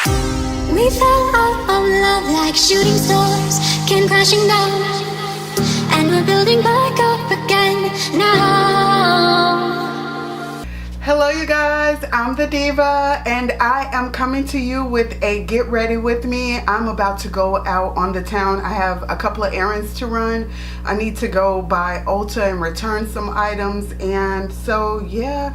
We fell out of love like shooting stars came crashing down, and we're building back up again now. Hello you guys, I'm the Diva and I am coming to you with a get ready with me. I'm about to go out on the town. I have a couple of errands to run. I need to go by Ulta and return some items, and so yeah,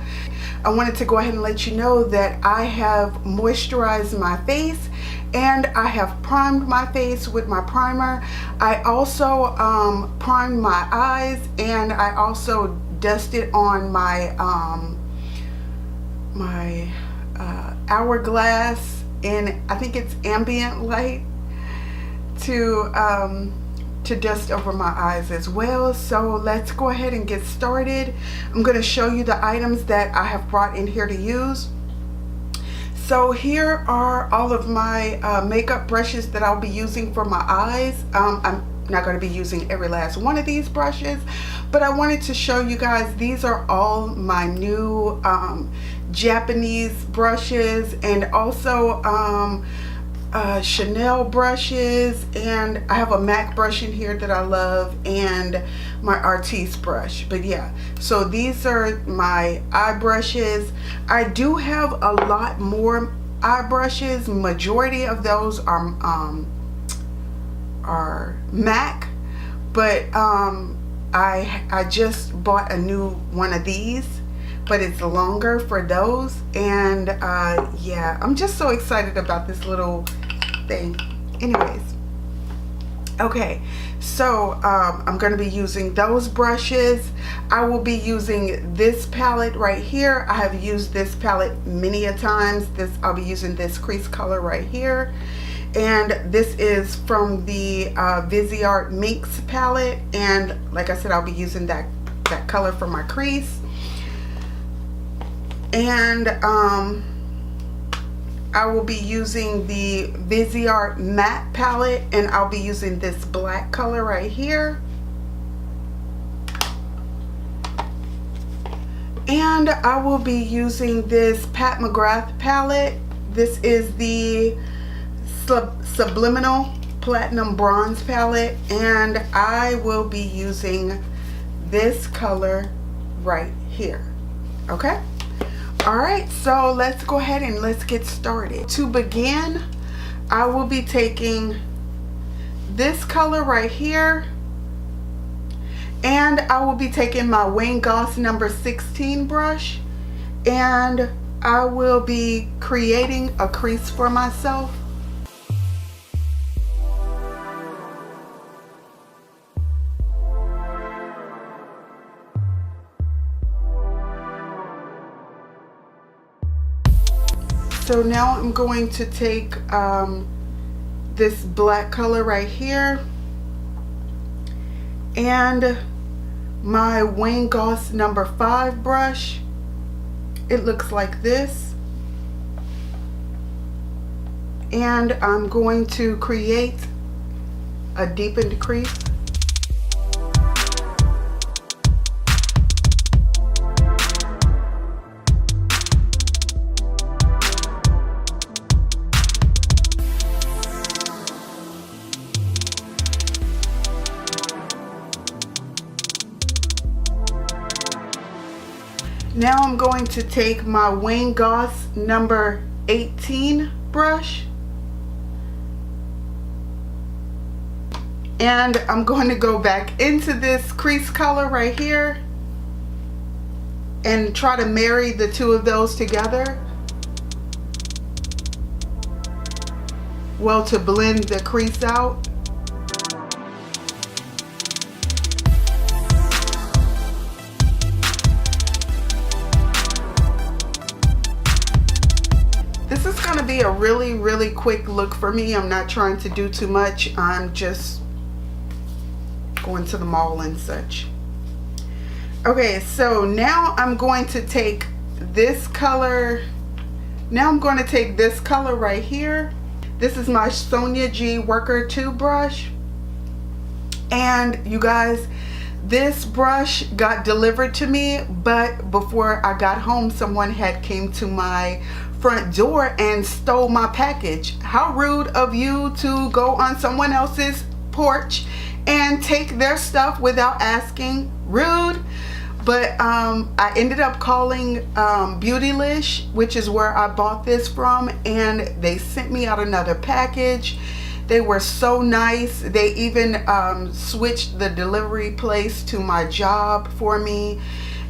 I wanted to go ahead and let you know that I have moisturized my face and I have primed my face with my primer. I also primed my eyes, and I also dusted on my hourglass, and I think it's ambient light to dust over my eyes as well. So let's go ahead and get started. I'm going to show you the items that I have brought in here to use. So here are all of my makeup brushes that I'll be using for my eyes. I'm not going to be using every last one of these brushes, but I wanted to show you guys these are all my new Japanese brushes, and also Chanel brushes, and I have a MAC brush in here that I love, and my Artiste brush. But yeah, so these are my eye brushes. I do have a lot more eye brushes. Majority of those are MAC, but I just bought a new one of these, but it's longer for those, and yeah, I'm just so excited about this little thing. Anyways, okay, so I'm going to be using those brushes. I will be using this palette right here. I have used this palette many a times. I'll be using this crease color right here, and this is from the Viseart Minx palette, and like I said, I'll be using that color for my crease. And I will be using the Viseart Matte palette, and I'll be using this black color right here. And I will be using this Pat McGrath palette. This is the Subliminal Platinum Bronze palette, and I will be using this color right here. Okay? Alright, so let's go ahead and let's get started. To begin, I will be taking this color right here, and I will be taking my Wayne Goss number 16 brush, and I will be creating a crease for myself. So now I'm going to take this black color right here, and my Wayne Goss number 5 brush. It looks like this, and I'm going to create a deepened crease. Now I'm going to take my Wayne Goss number 18 brush, and I'm going to go back into this crease color right here and try to marry the two of those together. Well, to blend the crease out. This is going to be a really quick look for me. I'm not trying to do too much. I'm just going to the mall and such. Okay, so now I'm going to take this color. Now I'm going to take this color right here. This is my Sonia G Worker 2 brush. And you guys, this brush got delivered to me, but before I got home, someone had came to my front door and stole my package. How rude of you to go on someone else's porch and take their stuff without asking. Rude. But I ended up calling Beautylish, which is where I bought this from, and they sent me out another package. They were so nice. They even switched the delivery place to my job for me,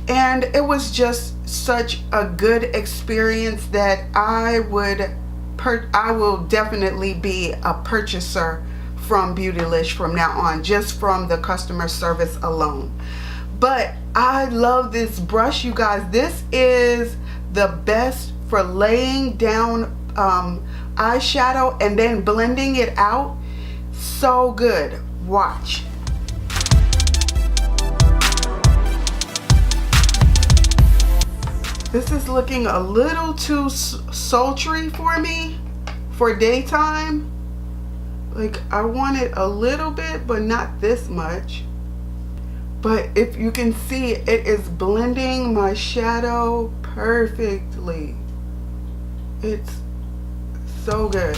and it was just such a good experience that I will definitely be a purchaser from Beautylish from now on, just from the customer service alone. But I love this brush, you guys. This is the best for laying down eyeshadow and then blending it out. So good. Watch. This is looking a little too sultry for me for daytime. Like, I want it a little bit, but not this much. But if you can see, it is blending my shadow perfectly. It's so good.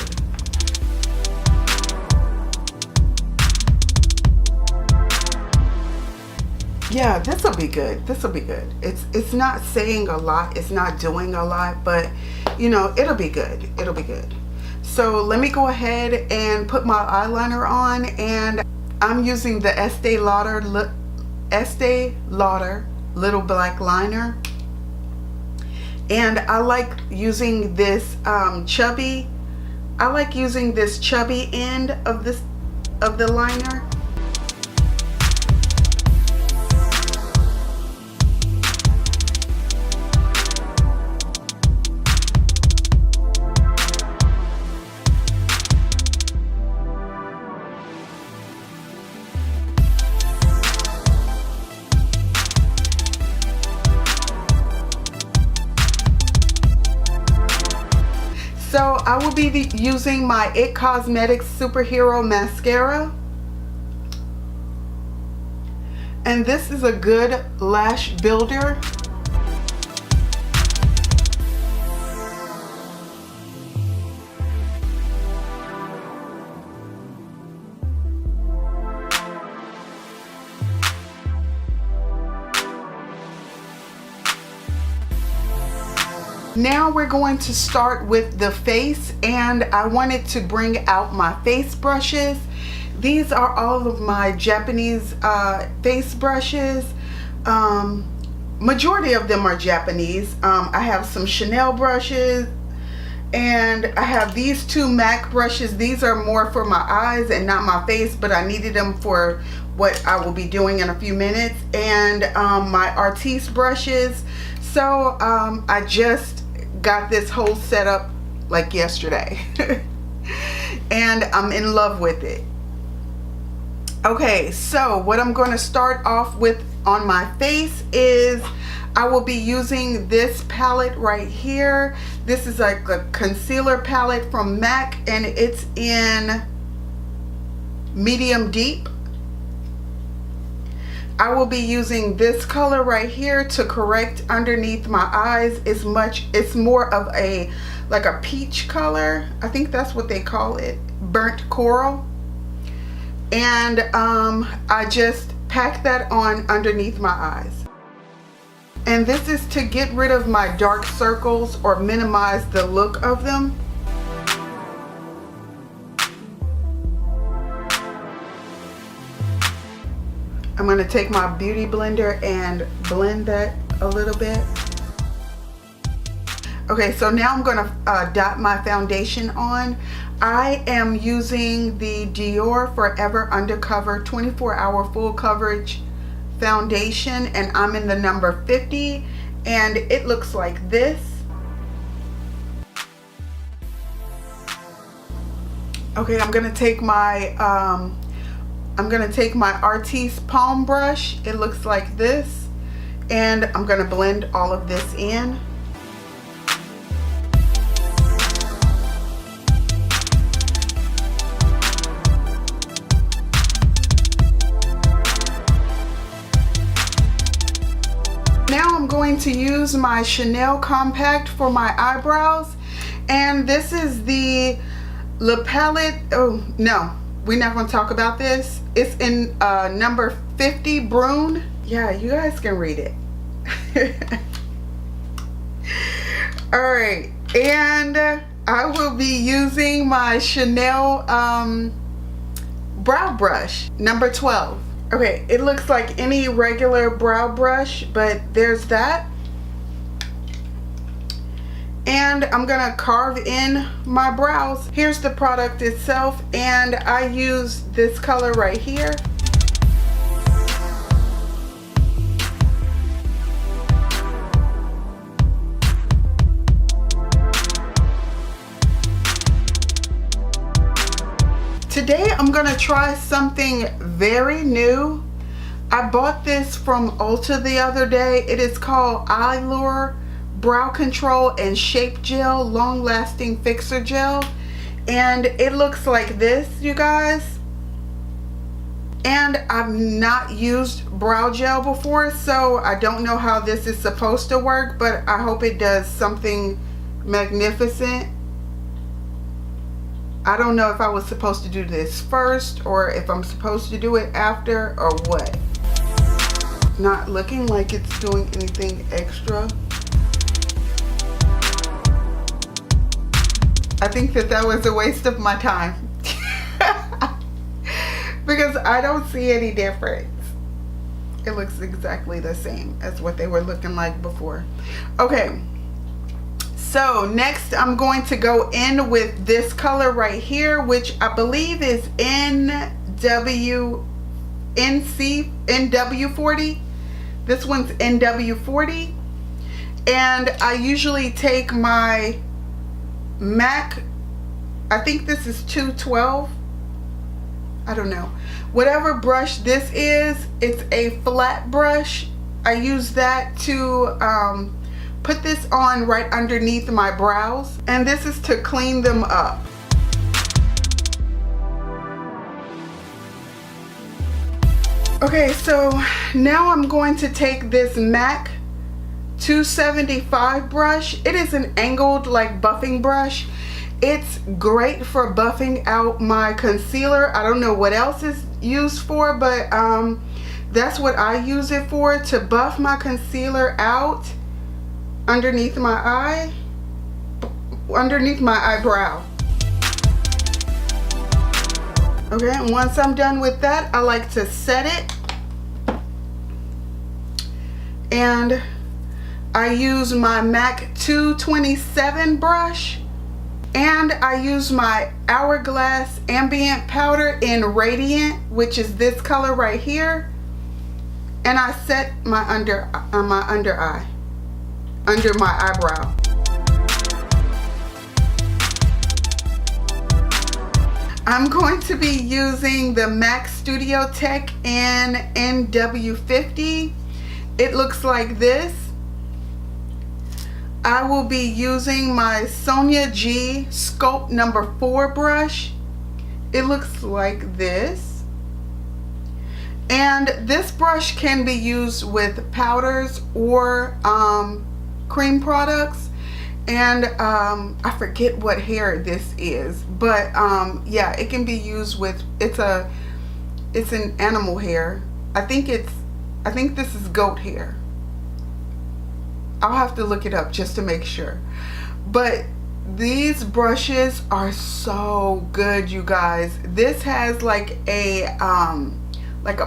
Yeah, this will be good. This will be good. It's not saying a lot. It's not doing a lot, but you know, it'll be good. It'll be good. So let me go ahead and put my eyeliner on, and I'm using the Estee Lauder little black liner, and I like using this chubby end of the liner. So I will be using my IT Cosmetics Superhero Mascara. And this is a good lash builder. Now we're going to start with the face, and I wanted to bring out my face brushes. These are all of my Japanese face brushes. Majority of them are Japanese. I have some Chanel brushes, and I have these two MAC brushes. These are more for my eyes and not my face, but I needed them for what I will be doing in a few minutes. And my Artiste brushes. So I just got this whole setup like yesterday and I'm in love with it. Okay, so what I'm going to start off with on my face is I will be using this palette right here. This is like a concealer palette from MAC, and it's in medium deep. I will be using this color right here to correct underneath my eyes. It's more of a like a peach color. I think that's what they call it, burnt coral. And I just pack that on underneath my eyes. And this is to get rid of my dark circles or minimize the look of them. I'm going to take my beauty blender and blend that a little bit. Okay, so now I'm going to dot my foundation on. I am using the Dior Forever Undercover 24-hour full coverage foundation, and I'm in the number 50, and it looks like this. Okay, I'm going to take my Artiste palm brush. It looks like this, and I'm going to blend all of this in. Now I'm going to use my Chanel compact for my eyebrows. And this is the La Palette. Oh, no. We're not going to talk about this. It's in number 50 Brune. Yeah, you guys can read it. Alright. And I will be using my Chanel brow brush, number 12. Okay, it looks like any regular brow brush, but there's that. And I'm gonna carve in my brows. Here's the product itself, and I use this color right here. Today I'm gonna try something very new. I bought this from Ulta the other day. It is called Allure Brow Control and Shape Gel Long Lasting Fixer Gel, and it looks like this, you guys. And I've not used brow gel before, so I don't know how this is supposed to work, but I hope it does something magnificent. I don't know if I was supposed to do this first or if I'm supposed to do it after or what. Not looking like it's doing anything extra. I think that was a waste of my time. Because I don't see any difference. It looks exactly the same as what they were looking like before. Okay. So next I'm going to go in with this color right here, which I believe is NW40. This one's NW40. And I usually take my MAC, I think this is 212. I don't know. Whatever brush this is, it's a flat brush. I use that to put this on right underneath my brows, and this is to clean them up. Okay, so now I'm going to take this MAC 275 brush. It is an angled like buffing brush. It's great for buffing out my concealer. I don't know what else it's used for, but that's what I use it for, to buff my concealer out underneath my eye, underneath my eyebrow. Okay, and once I'm done with that, I like to set it, and I use my MAC 227 brush, and I use my Hourglass Ambient Powder in Radiant, which is this color right here, and I set my under eye, under my eyebrow. I'm going to be using the MAC Studio Tech in NW50. It looks like this. I will be using my Sonia G Sculpt number 4 brush. It looks like this. And this brush can be used with powders or cream products. And I forget what hair this is, but yeah, it can be used with, it's an animal hair. I think this is goat hair. I'll have to look it up just to make sure. But these brushes are so good, you guys. This has like a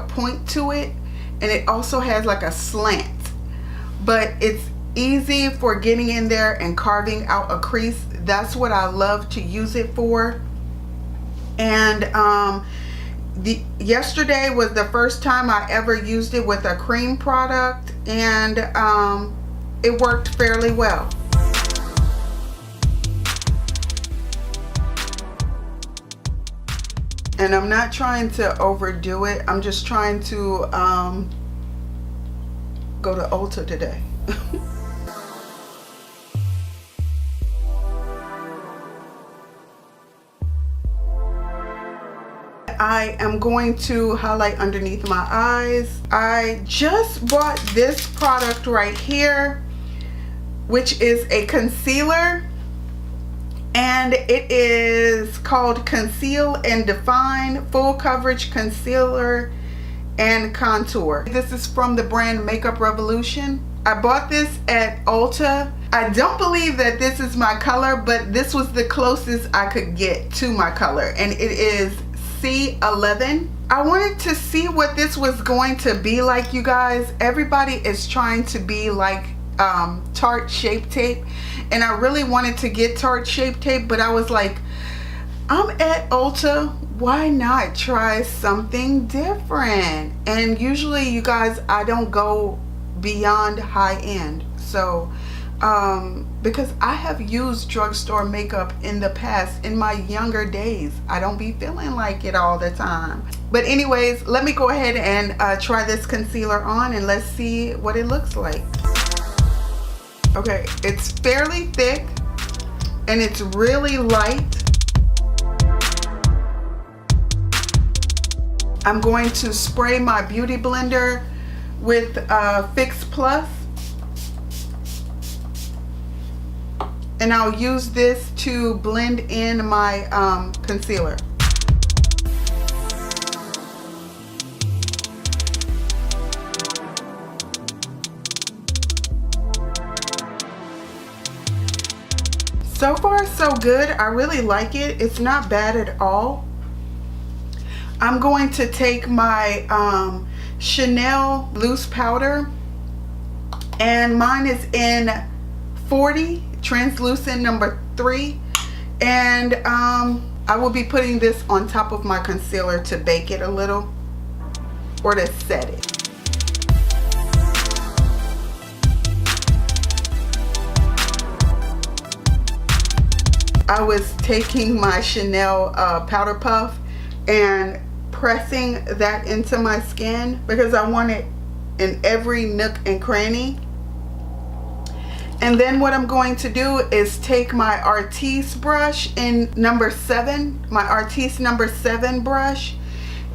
point to it, and it also has like a slant, but it's easy for getting in there and carving out a crease. That's what I love to use it for. And yesterday was the first time I ever used it with a cream product, and it worked fairly well. And I'm not trying to overdo it. I'm just trying to go to Ulta today. I am going to highlight underneath my eyes. I just bought this product right here, which is a concealer. and it is called Conceal and Define Full Coverage Concealer and Contour. This is from the brand Makeup Revolution. I bought this at Ulta. I don't believe that this is my color, but this was the closest I could get to my color, and it is C11. I wanted to see what this was going to be like, you guys. Everybody is trying to be like Tarte Shape Tape, and I really wanted to get Tarte Shape Tape, but I was like, I'm at Ulta, why not try something different? And usually, you guys, I don't go beyond high end. So because I have used drugstore makeup in the past, in my younger days, I don't be feeling like it all the time. But anyways, let me go ahead and try this concealer on, and let's see what it looks like. Okay, it's fairly thick and it's really light. I'm going to spray my beauty blender with Fix Plus, and I'll use this to blend in my concealer. So far so good. I really like it. It's not bad at all. I'm going to take my Chanel loose powder, and mine is in 40 translucent number 3, and I will be putting this on top of my concealer to bake it a little, or to set it. I was taking my Chanel powder puff and pressing that into my skin because I want it in every nook and cranny. And then what I'm going to do is take my Artis brush in number 7, my Artis number 7 brush,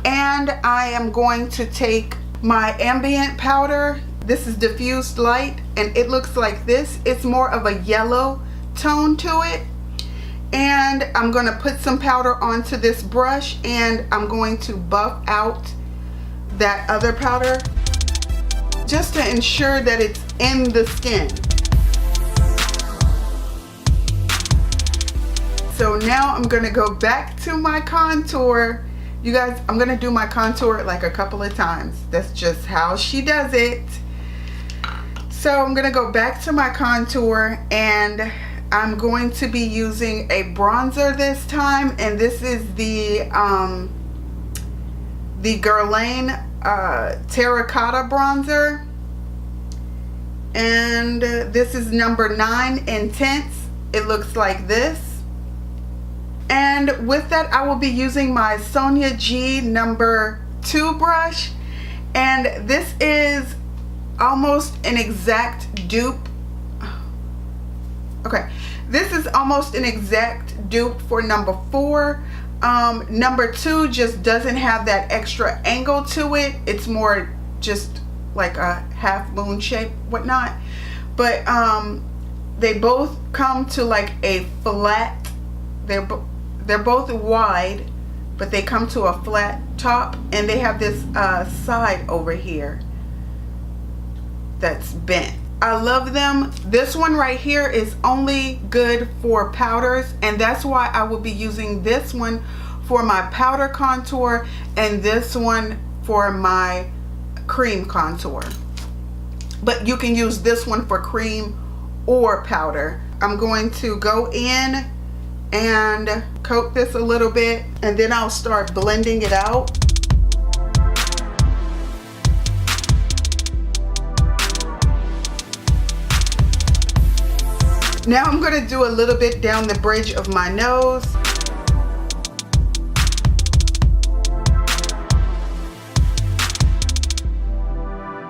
and I am going to take my ambient powder. This is diffused light, and it looks like this. It's more of a yellow tone to it. And I'm going to put some powder onto this brush, and I'm going to buff out that other powder just to ensure that it's in the skin. So now I'm going to go back to my contour. You guys, I'm going to do my contour like a couple of times. That's just how she does it. So I'm going to go back to my contour, and I'm going to be using a bronzer this time, and this is the Guerlain Terracotta bronzer, and this is number 9 Intense. It looks like this. And with that, I will be using my Sonia G number 2 brush, and this is almost an exact dupe. Okay, this is almost an exact dupe for number 4. Number 2 just doesn't have that extra angle to it. It's more just like a half moon shape, whatnot. But they both come to like a flat. They're both wide, but they come to a flat top, and they have this side over here that's bent. I love them. This one right here is only good for powders, and that's why I will be using this one for my powder contour and this one for my cream contour. But you can use this one for cream or powder. I'm going to go in and coat this a little bit, and then I'll start blending it out. Now I'm going to do a little bit down the bridge of my nose.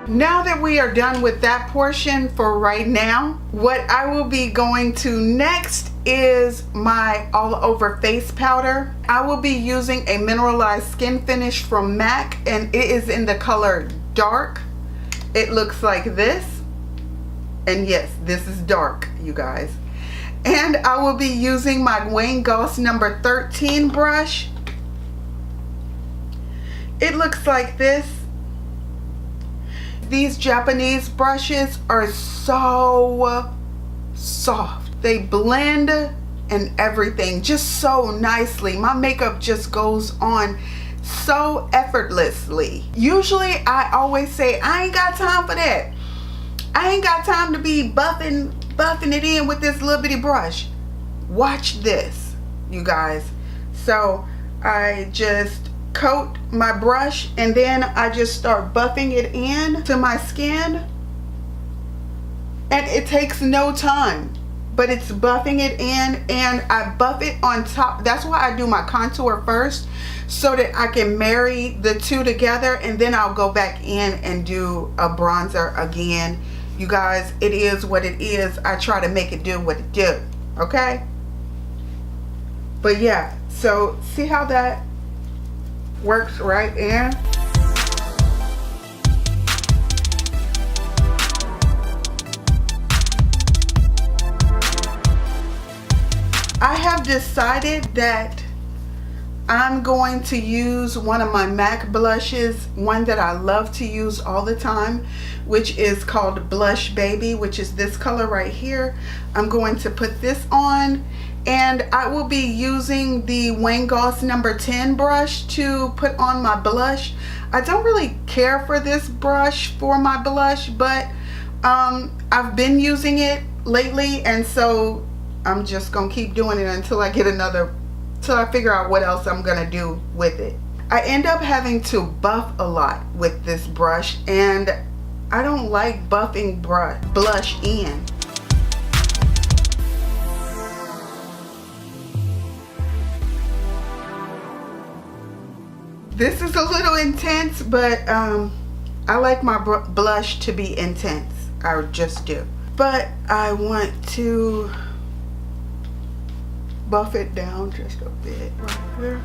Now that we are done with that portion for right now, what I will be going to next is my all over face powder. I will be using a mineralized skin finish from MAC, and it is in the color dark. It looks like this. And yes, this is dark, you guys. And I will be using my Wayne Goss number 13 brush. It looks like this. These Japanese brushes are so soft. They blend and everything just so nicely. My makeup just goes on so effortlessly. Usually I always say, I ain't got time for that. I ain't got time to be buffing it in with this little bitty brush. Watch this, you guys. So I just coat my brush and then I just start buffing it in to my skin, and it takes no time, but it's buffing it in, and I buff it on top. That's why I do my contour first, so that I can marry the two together, and then I'll go back in and do a bronzer again. You guys, it is what it is. I try to make it do what it do, okay? But yeah, so see how that works right in? I have decided that I'm going to use one of my MAC blushes, one that I love to use all the time, which is called Blush Baby, which is this color right here. I'm going to put this on, and I will be using the Wayne Goss number 10 brush to put on my blush. I don't really care for this brush for my blush, but I've been using it lately, and so I'm just gonna keep doing it until I get till I figure out what else I'm gonna do with it. I end up having to buff a lot with this brush, and I don't like buffing blush in. This is a little intense, but I like my blush to be intense. I just do. But I want to buff it down just a bit right here.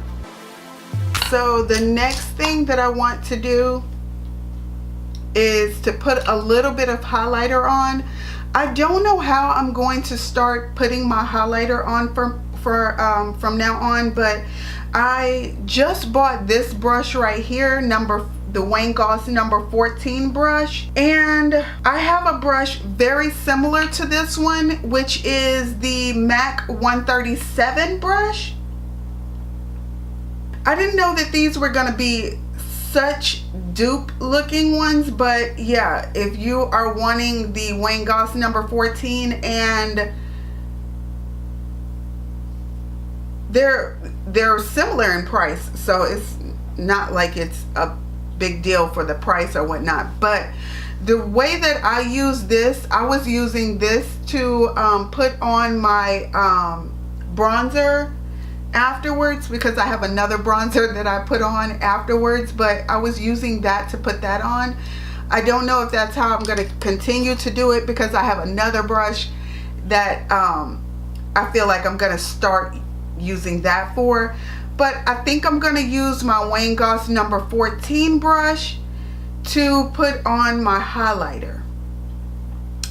So the next thing that I want to do is to put a little bit of highlighter on. I don't know how I'm going to start putting my highlighter on from now on, but I just bought this brush right here, the Wayne Goss number 14 brush, and I have a brush very similar to this one, which is the MAC 137 brush. I didn't know that these were gonna be such dupe looking ones, but yeah, if you are wanting the Wayne Goss number 14, and they're similar in price, so it's not like it's a big deal for the price or whatnot. But the way that I use this, I was using this to put on my bronzer afterwards, because I have another bronzer that I put on afterwards, but I was using that to put that on. I don't know if that's how I'm going to continue to do it, because I have another brush that I feel like I'm going to start using that for. But I think I'm going to use my Wayne Goss number 14 brush to put on my highlighter.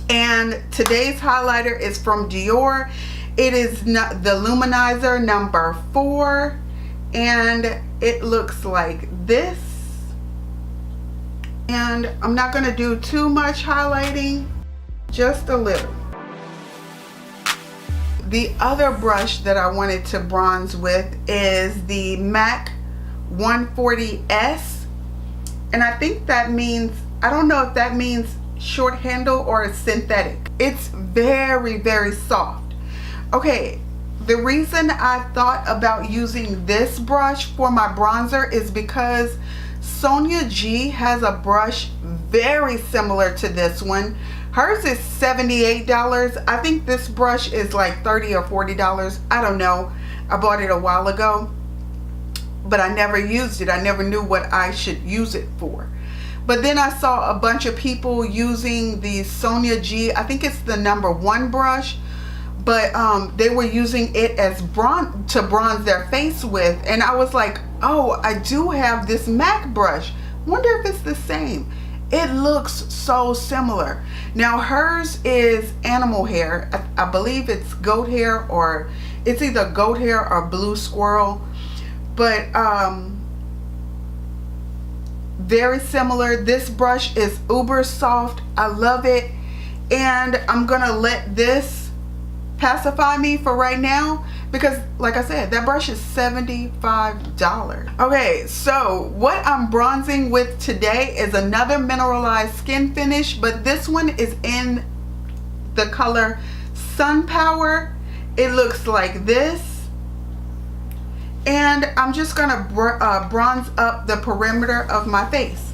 And today's highlighter is from Dior. It is the Luminizer number 4, and it looks like this. And I'm not going to do too much highlighting, just a little. The other brush that I wanted to bronze with is the MAC 140S, and I think that means, I don't know if that means short handle or synthetic. It's very, very soft. Okay, the reason I thought about using this brush for my bronzer is because Sonia G has a brush very similar to this one. Hers is $78. I think this brush is like $30 or $40. I don't know. I bought it a while ago, but I never used it. I never knew what I should use it for. But then I saw a bunch of people using the Sonia G, I think it's the number 1 brush, but they were using it as to bronze their face with, and I was like, oh, I do have this MAC brush. Wonder if it's the same. It looks so similar. Now hers is animal hair. I believe it's goat hair, or it's either goat hair or blue squirrel. But very similar. This brush is uber soft. I love it. And I'm gonna let this pacify me for right now, because like I said, that brush is $75. Okay, so what I'm bronzing with today is another mineralized skin finish, but this one is in the color Sun Power. It looks like this, and I'm just gonna bronze up the perimeter of my face.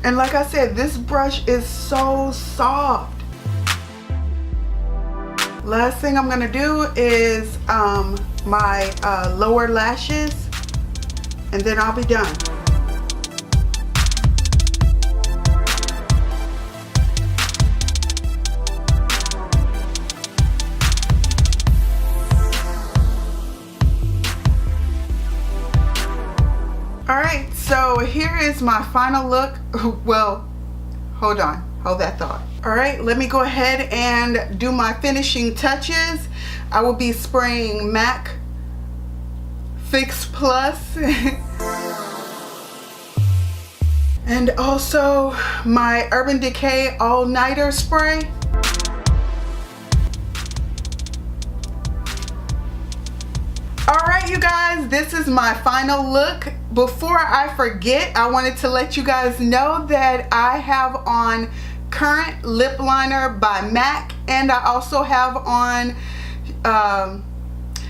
And like I said, this brush is so soft. Last thing I'm gonna do is my lower lashes, and then I'll be done. Alright, so here is my final look. Well, hold on, hold that thought. Alright, let me go ahead and do my finishing touches. I will be spraying MAC Fix Plus and also my Urban Decay All Nighter spray. Alright you guys, this is my final look. Before I forget, I wanted to let you guys know that I have on Current Lip Liner by MAC, and I also have on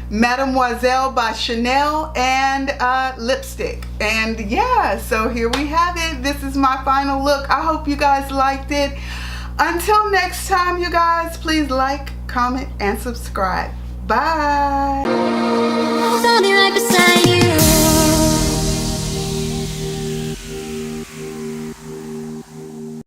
Mademoiselle by Chanel and lipstick. And yeah, so here we have it. This is my final look. I hope you guys liked it. Until next time, you guys, please like, comment, and subscribe. Bye. I'll be right beside